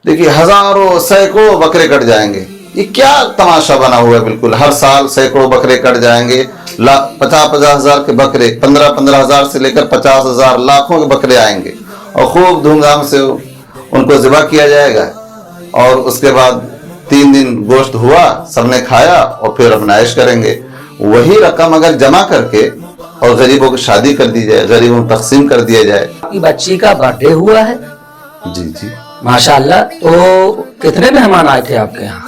देखिए हजारों सैकड़ों बकरे कट जाएंगे। ये क्या तमाशा बना हुआ है। बिल्कुल हर साल सैकड़ों बकरे कट जाएंगे। 50-50 हजार के बकरे, 15-15 हजार से लेकर 50 हजार, लाखों के बकरे आएंगे और खूब धूमधाम से उनको ज़िबा किया जाएगा। और उसके बाद 3 दिन गोश्त हुआ, सबने खाया और फिर अपना ऐश करेंगे। वही रकम अगर जमा करके और गरीबों की शादी कर दी जाए, गरीबों को तकसीम कर दिया जाए। आपकी बच्ची का बर्थडे हुआ है, जी जी माशाल्लाह। तो कितने मेहमान आए थे आपके यहाँ?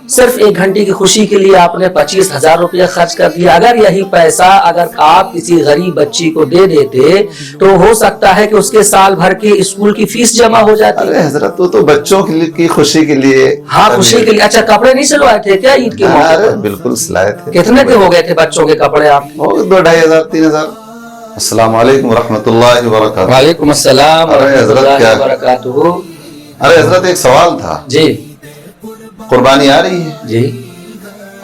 सिर्फ 1 घंटे की खुशी के लिए आपने 25,000 रुपया खर्च कर दिया। अगर यही पैसा अगर आप किसी गरीब बच्ची को दे देते तो हो सकता है कि उसके साल भर की स्कूल की फीस जमा हो जाती। अरे हजरत तो बच्चों के लिए की खुशी के लिए। हाँ, खुशी के लिए। अच्छा, कपड़े नहीं सिलवाए थे क्या ईद के मौके पर? बिल्कुल सिलाए थे। कितने के हो गए थे बच्चों के कपड़े आप? 2-2.5 हजार 3 हजार। अस्सलाम वालेकुम रहमतुल्लाहि व बरकातहू। वालेकुम अस्सलाम अरे हजरत क्या? बरकातहू। अरे हजरत एक सवाल था। जी कुर्बानी आ रही है जी।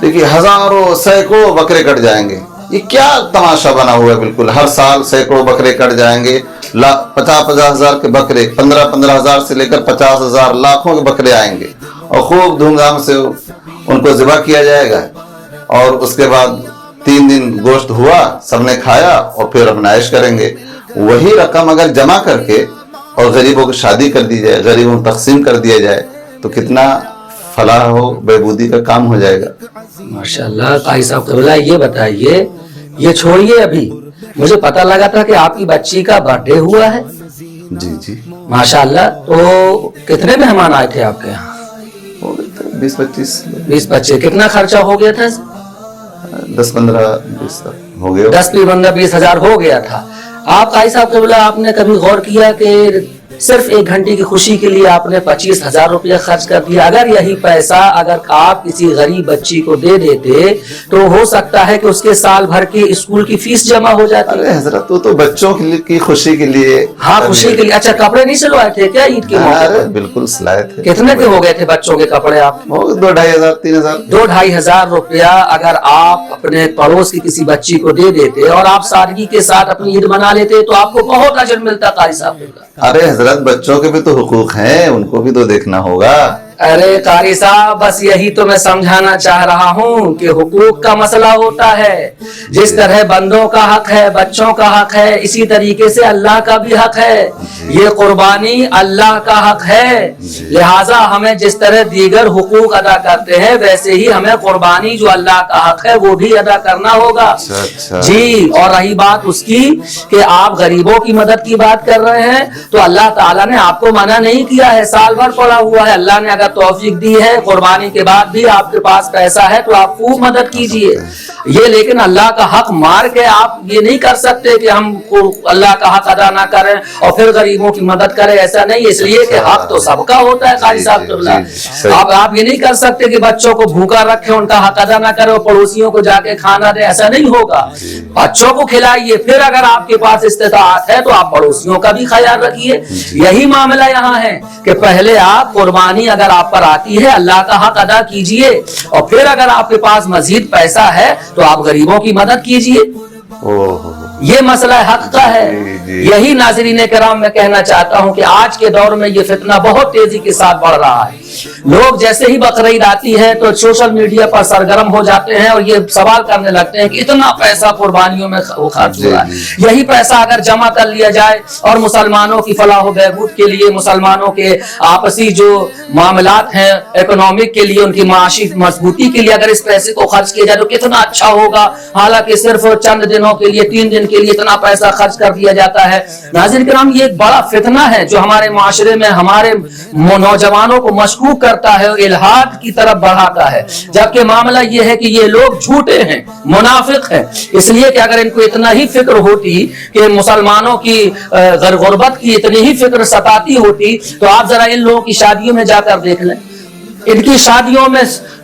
देखिए हजारों सैकड़ों बकरे कट जाएंगे। ये क्या तमाशा बना हुआ है। बिल्कुल हर साल सैकड़ों बकरे कट जाएंगे। 50-50 हजार के बकरे, 15-15 हजार से लेकर 50 हजार, लाखों के बकरे आएंगे और खूब धूमधाम से उनको ज़िबा किया जाएगा। और उसके बाद 3 दिन गोश्त हुआ, सबने खाया और फिर अपना ऐश करेंगे। वही रकम अगर जमा करके और गरीबों की शादी कर दी जाए, गरीबों को तकसीम कर दिया जाए तो कितना फलाह हो, बेबूदी का काम हो जाएगा। माशाल्लाह। काई साहब कबीला, ये बताइए, ये छोड़िए, अभी मुझे पता लगा था कि आपकी बच्ची का बर्थडे हुआ है। जी जी माशाल्लाह। तो कितने मेहमान आए थे आपके यहाँ? हो गए थे 20-25। 20-25। कितना खर्चा हो गया था? 10-15-20 हो गए। 10-15-20 हजार हो गया था। आप काई साहब कबीला, आपने कभी गौर किया कि सिर्फ 1 घंटे की खुशी के लिए आपने 25,000 रुपया खर्च कर दिया? अगर यही पैसा अगर आप किसी गरीब बच्ची को दे देते तो हो सकता है कि उसके साल भर की स्कूल की फीस जमा हो जाती। अरे हजरत तो बच्चों के लिए की खुशी के लिए। हाँ, खुशी के लिए। अच्छा, कपड़े नहीं सिलवाए थे क्या ईद के मौके अरे पर? बिल्कुल सिलाए थे। कितने के हो गए थे बच्चों के कपड़े आप? 2-2.5 हजार 3 हजार। 2-2.5 हजार रुपया अगर आप अपने पड़ोस की किसी बच्ची को दे देते और आप सादगी के साथ अपनी ईद मना लेते तो आपको बहुत अजर मिलता। कारी साहब, अरे हजरत बच्चों के भी तो हुकूक हैं, उनको भी तो देखना होगा। अरे कारी साहब, बस यही तो मैं समझाना चाह रहा हूँ कि हुकूक का मसला होता है। जिस तरह बंदों का हक है, बच्चों का हक है, इसी तरीके से अल्लाह का भी हक है। ये कुर्बानी अल्लाह का हक है, लिहाजा हमें जिस तरह दीगर हुकूक अदा करते हैं वैसे ही हमें कुर्बानी जो अल्लाह का हक है वो भी अदा करना होगा। अच्छा। जी। और रही बात उसकी कि आप गरीबों की मदद की बात कर रहे हैं तो अल्लाह ताला ने आपको मना नहीं किया है। साल भर पड़ा हुआ है, अल्लाह ने अगर तौफीक दी है, कुर्बानी के बाद भी आपके पास पैसा है तो आप खूब मदद कीजिए। ये लेकिन अल्लाह का हक मार के आप ये नहीं कर सकते कि हम अल्लाह का हक अदा ना करें और फिर गरीबों की मदद करें। ऐसा नहीं, इसलिए कि हक तो सबका होता है। कारी साहब, आप ये नहीं कर सकते कि बच्चों को भूखा रखें, उनका हक अदा ना करें और पड़ोसियों को जाके खाना दे। ऐसा नहीं होगा। बच्चों को खिलाइए, फिर अगर आपके पास इस्तिताअत है तो आप पड़ोसियों का भी ख्याल रखिए। यही मामला यहाँ है कि पहले आप कुर्बानी अगर आप पर आती है अल्लाह का हक अदा कीजिए और फिर अगर आपके पास मजीद पैसा है तो आप गरीबों की मदद कीजिए। ये मसला हक का है। यही नाज़रीन किराम मैं कहना चाहता हूँ कि आज के दौर में ये फितना बहुत तेजी के साथ बढ़ रहा है। लोग जैसे ही बकरीद आती है तो सोशल मीडिया पर सरगर्म हो जाते हैं और ये सवाल करने लगते हैं कि इतना पैसा कुर्बानियों में खर्च हुआ है, यही पैसा अगर जमा कर लिया जाए और मुसलमानों की फलाह व बहबूद के लिए, मुसलमानों के आपसी जो मामलात हैं इकोनॉमिक के लिए, उनकी माशी मजबूती के लिए अगर इस पैसे को खर्च किया जाए तो कितना अच्छा होगा। हालांकि सिर्फ चंद दिनों के लिए, 3 दिन के लिए इतना पैसा खर्च कर दिया जाता है। नाज़रीन किराम, ये एक बड़ा फितना है जो हमारे माशरे में हमारे नौजवानों को मशकूक करता है, इल्हाद की तरफ बढ़ाता है। जबकि मामला ये है कि ये लोग झूठे हैं, मुनाफिक हैं। इसलिए कि अगर इनको इतना ही फिक्र होती कि मुसलमानों की गुर्बत की इतनी ही फिक्र सताती होती तो आप जरा इन लोगों की शादियों में जाकर देख लें। इनकी शादियों में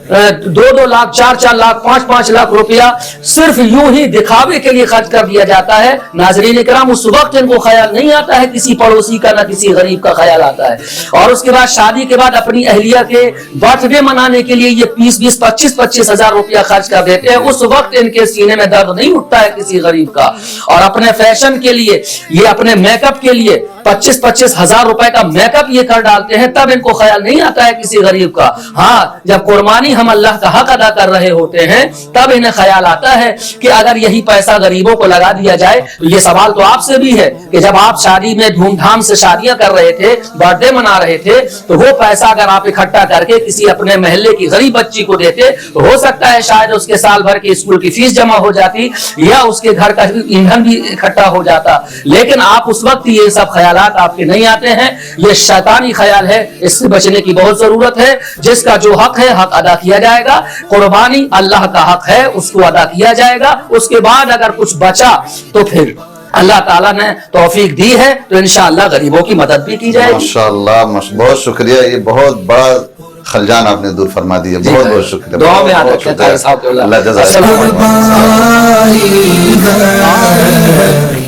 2-2 लाख, 4-4 लाख, 5-5 लाख रुपया सिर्फ यूं ही दिखावे के लिए खर्च कर दिया जाता है। नाज़रीन इकराम, उस वक्त इनको ख्याल नहीं आता है किसी पड़ोसी का, ना किसी गरीब का ख्याल आता है। और उसके बाद शादी के बाद अपनी अहलिया के बर्थडे मनाने के लिए ये 20-20, 25-25 हजार रुपया खर्च कर देते हैं। उस वक्त इनके सीने में दर्द नहीं उठता है किसी गरीब का। और अपने फैशन के लिए, ये अपने मेकअप के लिए 25-25 हजार रुपए का मेकअप ये कर डालते हैं, तब इनको ख्याल नहीं आता है किसी गरीब का। हाँ, जब कुर्बानी हम अल्लाह का हक अदा कर रहे होते हैं तब इन्हें ख्याल आता है कि अगर यही पैसा गरीबों को लगा दिया जाए। तो ये सवाल तो आपसे भी है कि जब आप शादी में धूमधाम से शादियां कर रहे थे, बर्थडे मना रहे थे, तो वो पैसा अगर आप इकट्ठा करके किसी अपने महल्ले की गरीब बच्ची को देते तो हो सकता है शायद उसके साल भर की स्कूल की फीस जमा हो जाती या उसके घर का ईंधन भी इकट्ठा हो जाता। लेकिन आप उस वक्त ये सब ख्यालात आपके नहीं आते हैं। ये शैतानी ख्याल है, इससे बचने की बहुत जरूरत है। जिसका जो हक है हक अदा किया जाएगा। कुर्बानी अल्लाह का हक है, उसको अदा किया जाएगा। उसके बाद अगर कुछ बचा तो फिर अल्लाह ताला ने तौफीक दी है तो इंशाअल्लाह गरीबों की मदद भी की जाएगी। माशाअल्लाह, बहुत शुक्रिया, ये बहुत बड़ा खलजान आपने दूर फरमा दिया। बहुत बहुत शुक्रिया, दुआ में याद बहुत रखें। शुक्रिया। अल्लाह जज़ाक। अस्सलाम वालेकुम।